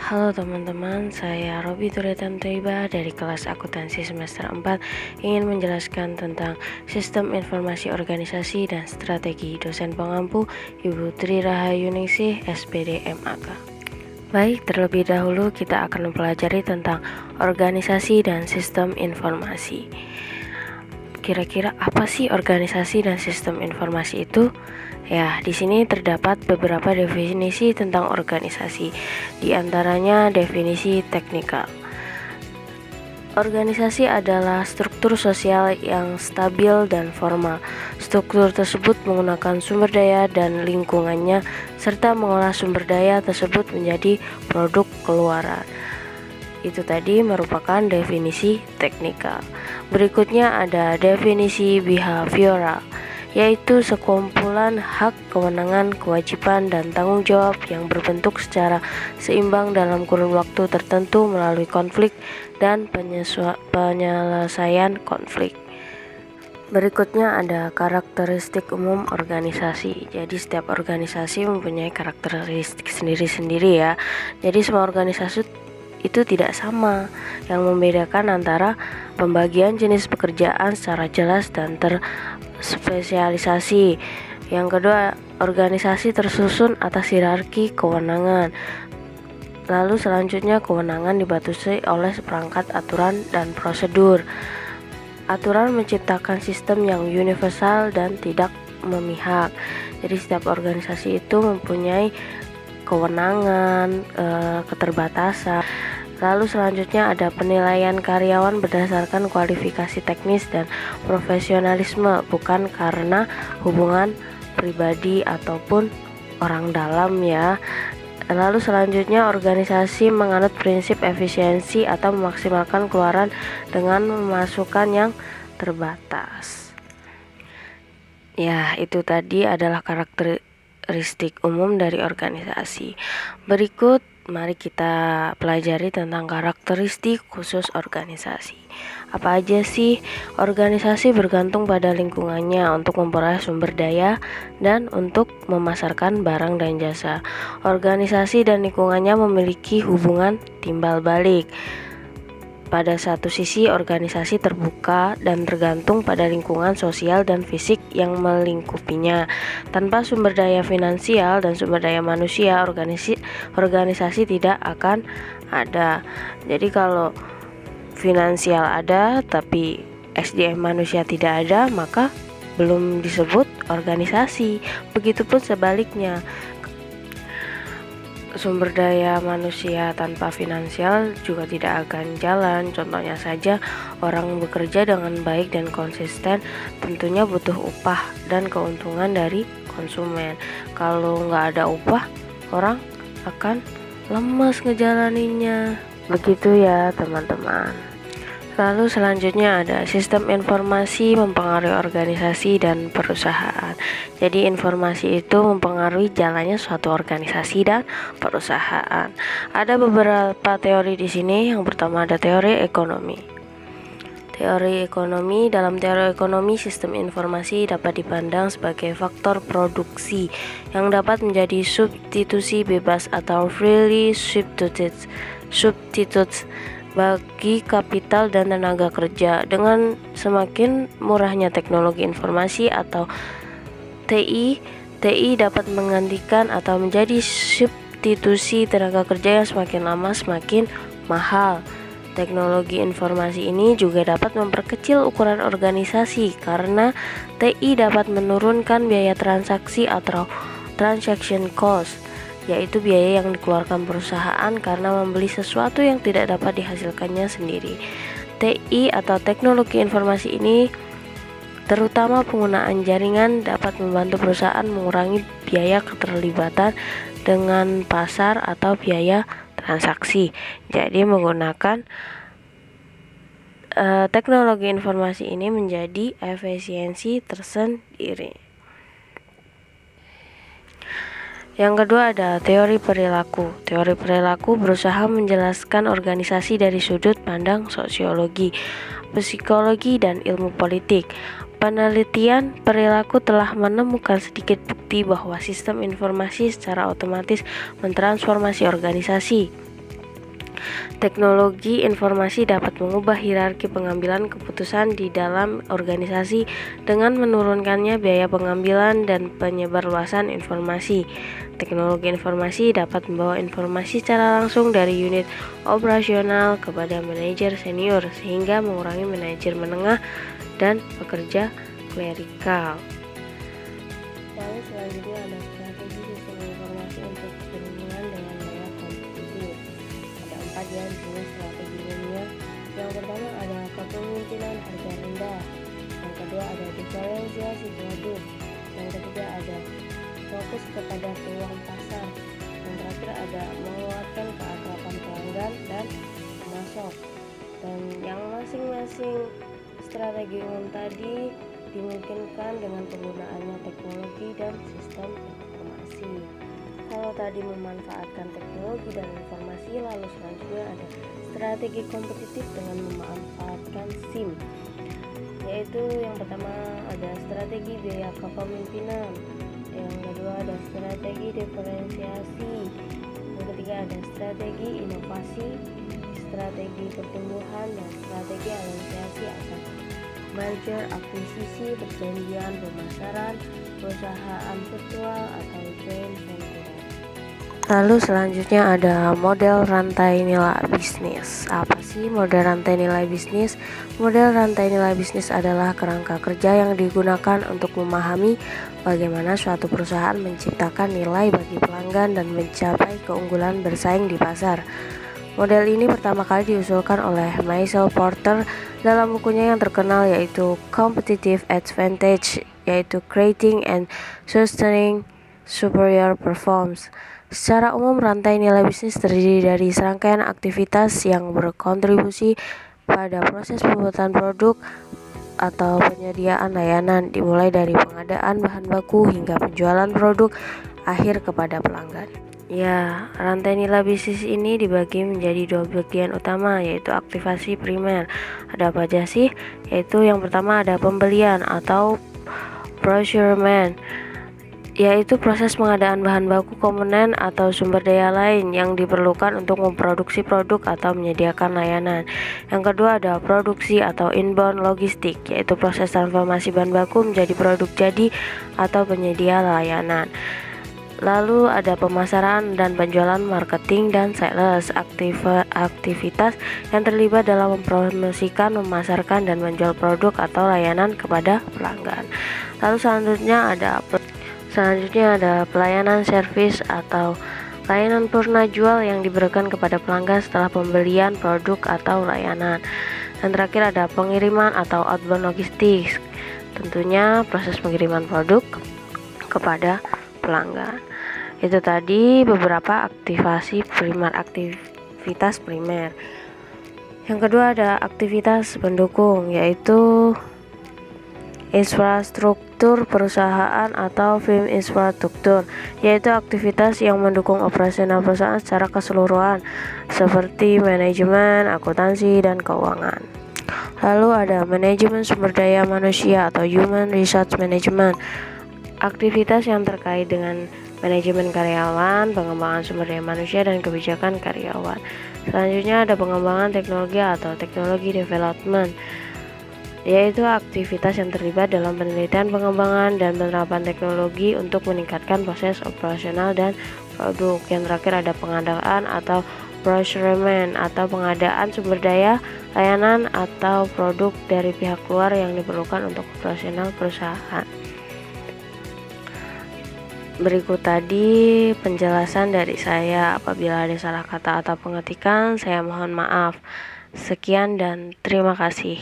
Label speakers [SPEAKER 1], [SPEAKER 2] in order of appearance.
[SPEAKER 1] Halo teman-teman, saya Robi Turetan Toiba dari kelas akuntansi semester 4 ingin menjelaskan tentang sistem informasi organisasi dan strategi. Dosen pengampu Ibu Tri Rahayuningsih, SPD MAK. Baik, terlebih dahulu kita akan mempelajari tentang organisasi dan sistem informasi. Kira-kira apa sih organisasi dan sistem informasi itu? Ya, di sini terdapat beberapa definisi tentang organisasi. Di antaranya definisi teknikal. Organisasi adalah struktur sosial yang stabil dan formal. Struktur tersebut menggunakan sumber daya dan lingkungannya serta mengolah sumber daya tersebut menjadi produk keluaran. Itu tadi merupakan definisi teknikal. Berikutnya ada definisi behavioral, yaitu sekumpulan hak, kewenangan, kewajiban, dan tanggung jawab yang berbentuk secara seimbang dalam kurun waktu tertentu melalui konflik dan penyelesaian konflik. Berikutnya ada karakteristik umum organisasi. Jadi setiap organisasi mempunyai karakteristik sendiri-sendiri ya. Jadi semua organisasi itu tidak sama. Yang membedakan antara pembagian jenis pekerjaan secara jelas dan terspesialisasi. Yang kedua, organisasi tersusun atas hierarki kewenangan. Lalu selanjutnya kewenangan dibatasi oleh seperangkat aturan dan prosedur. Aturan menciptakan sistem yang universal dan tidak memihak. Jadi setiap organisasi itu mempunyai kewenangan, keterbatasan. Lalu selanjutnya ada penilaian karyawan berdasarkan kualifikasi teknis dan profesionalisme, bukan karena hubungan pribadi ataupun orang dalam ya. Lalu selanjutnya organisasi menganut prinsip efisiensi atau memaksimalkan keluaran dengan memasukkan yang terbatas. Ya, itu tadi adalah karakteristik umum dari organisasi. Berikut mari kita pelajari tentang karakteristik khusus organisasi. Apa aja sih? Organisasi bergantung pada lingkungannya untuk memperoleh sumber daya dan untuk memasarkan barang dan jasa. Organisasi dan lingkungannya memiliki hubungan timbal balik. Pada satu sisi, organisasi terbuka dan tergantung pada lingkungan sosial dan fisik yang melingkupinya. Tanpa sumber daya finansial dan sumber daya manusia, organisasi tidak akan ada. Jadi kalau finansial ada tapi SDM manusia tidak ada, maka belum disebut organisasi. Begitupun sebaliknya, sumber daya manusia tanpa finansial juga tidak akan jalan. Contohnya saja, orang bekerja dengan baik dan konsisten tentunya butuh upah dan keuntungan dari konsumen. Kalau nggak ada upah, orang akan lemes ngejalaninnya. Begitu ya teman-teman. Lalu selanjutnya ada sistem informasi mempengaruhi organisasi dan perusahaan. Jadi informasi itu mempengaruhi jalannya suatu organisasi dan perusahaan. Ada beberapa teori di sini. Yang pertama ada teori ekonomi. Dalam teori ekonomi, sistem informasi dapat dipandang sebagai faktor produksi yang dapat menjadi substitusi bebas atau freely substitutes bagi kapital dan tenaga kerja. Dengan semakin murahnya teknologi informasi atau TI dapat menggantikan atau menjadi substitusi tenaga kerja yang semakin lama semakin mahal. Teknologi informasi ini juga dapat memperkecil ukuran organisasi karena TI dapat menurunkan biaya transaksi atau transaction cost, yaitu biaya yang dikeluarkan perusahaan karena membeli sesuatu yang tidak dapat dihasilkannya sendiri. TI atau teknologi informasi ini, terutama penggunaan jaringan, dapat membantu perusahaan mengurangi biaya keterlibatan dengan pasar atau biaya transaksi. Jadi menggunakan teknologi informasi ini menjadi efisiensi tersendiri. Yang kedua ada teori perilaku. Teori perilaku berusaha menjelaskan organisasi dari sudut pandang sosiologi, psikologi, dan ilmu politik. penelitian perilaku telah menemukan sedikit bukti bahwa sistem informasi secara otomatis mentransformasi organisasi. Teknologi informasi dapat mengubah hierarki pengambilan keputusan di dalam organisasi dengan menurunkannya biaya pengambilan dan penyebarluasan informasi. Teknologi informasi dapat membawa informasi secara langsung dari unit operasional kepada manajer senior sehingga mengurangi manajer menengah dan pekerja klerikal. Lalu selanjutnya ada strategi sistem informasi untuk berhubungan dengan daya kompetitif. Ada 4 ya di sini strategi umumnya. Yang pertama ada kepemimpinan harga rendah. Yang kedua ada diferensiasi produk. Yang ketiga ada fokus kepada peluang pasar. Yang terakhir ada menguatkan keakraban pelanggan dan pemasok. Dan yang masing-masing strategi umum tadi dimungkinkan dengan penggunaannya teknologi dan sistem informasi. Kalau tadi memanfaatkan teknologi dan informasi, lalu selanjutnya ada strategi kompetitif dengan memanfaatkan SIM, yaitu yang pertama ada strategi biaya kepemimpinan, yang kedua ada strategi diferensiasi, yang ketiga ada strategi inovasi, strategi pertumbuhan, dan strategi aliansi atau merger, akuisisi, perjanjian pemasaran, perusahaan virtual atau joint venture. Lalu selanjutnya ada model rantai nilai bisnis. Apa sih model rantai nilai bisnis? Model rantai nilai bisnis adalah kerangka kerja yang digunakan untuk memahami bagaimana suatu perusahaan menciptakan nilai bagi pelanggan dan mencapai keunggulan bersaing di pasar. Model ini pertama kali diusulkan oleh Michael Porter dalam bukunya yang terkenal yaitu Competitive Advantage, yaitu Creating and Sustaining Superior Performance. Secara umum, rantai nilai bisnis terdiri dari serangkaian aktivitas yang berkontribusi pada proses pembuatan produk atau penyediaan layanan, dimulai dari pengadaan bahan baku hingga penjualan produk akhir kepada pelanggan. Ya, rantai nilai bisnis ini dibagi menjadi 2 bagian utama, yaitu aktivasi primer. Ada apa aja sih? Yaitu yang pertama ada pembelian atau procurement, yaitu proses pengadaan bahan baku, komponen, atau sumber daya lain yang diperlukan untuk memproduksi produk atau menyediakan layanan. Yang kedua ada produksi atau inbound logistik, yaitu proses transformasi bahan baku menjadi produk jadi atau penyedia layanan. Lalu ada pemasaran dan penjualan, marketing dan sales, aktivitas yang terlibat dalam mempromosikan, memasarkan, dan menjual produk atau layanan kepada pelanggan. Lalu selanjutnya ada pelayanan servis atau layanan purna jual yang diberikan kepada pelanggan setelah pembelian produk atau layanan. Dan terakhir ada pengiriman atau outbound logistics, tentunya proses pengiriman produk kepada pelanggan. Itu tadi beberapa aktivitas primer. Yang kedua ada aktivitas pendukung, yaitu infrastruktur perusahaan atau firm infrastruktur, yaitu aktivitas yang mendukung operasional perusahaan secara keseluruhan seperti manajemen, akuntansi, dan keuangan. Lalu ada manajemen sumber daya manusia atau human resource management, aktivitas yang terkait dengan manajemen karyawan, pengembangan sumber daya manusia, dan kebijakan karyawan. Selanjutnya ada pengembangan teknologi atau technology development, yaitu aktivitas yang terlibat dalam penelitian, pengembangan, dan penerapan teknologi untuk meningkatkan proses operasional dan produk. Yang terakhir ada pengadaan atau procurement atau pengadaan sumber daya, layanan, atau produk dari pihak luar yang diperlukan untuk operasional perusahaan. Berikut tadi penjelasan dari saya. Apabila ada salah kata atau pengetikan, saya mohon maaf. Sekian dan terima kasih.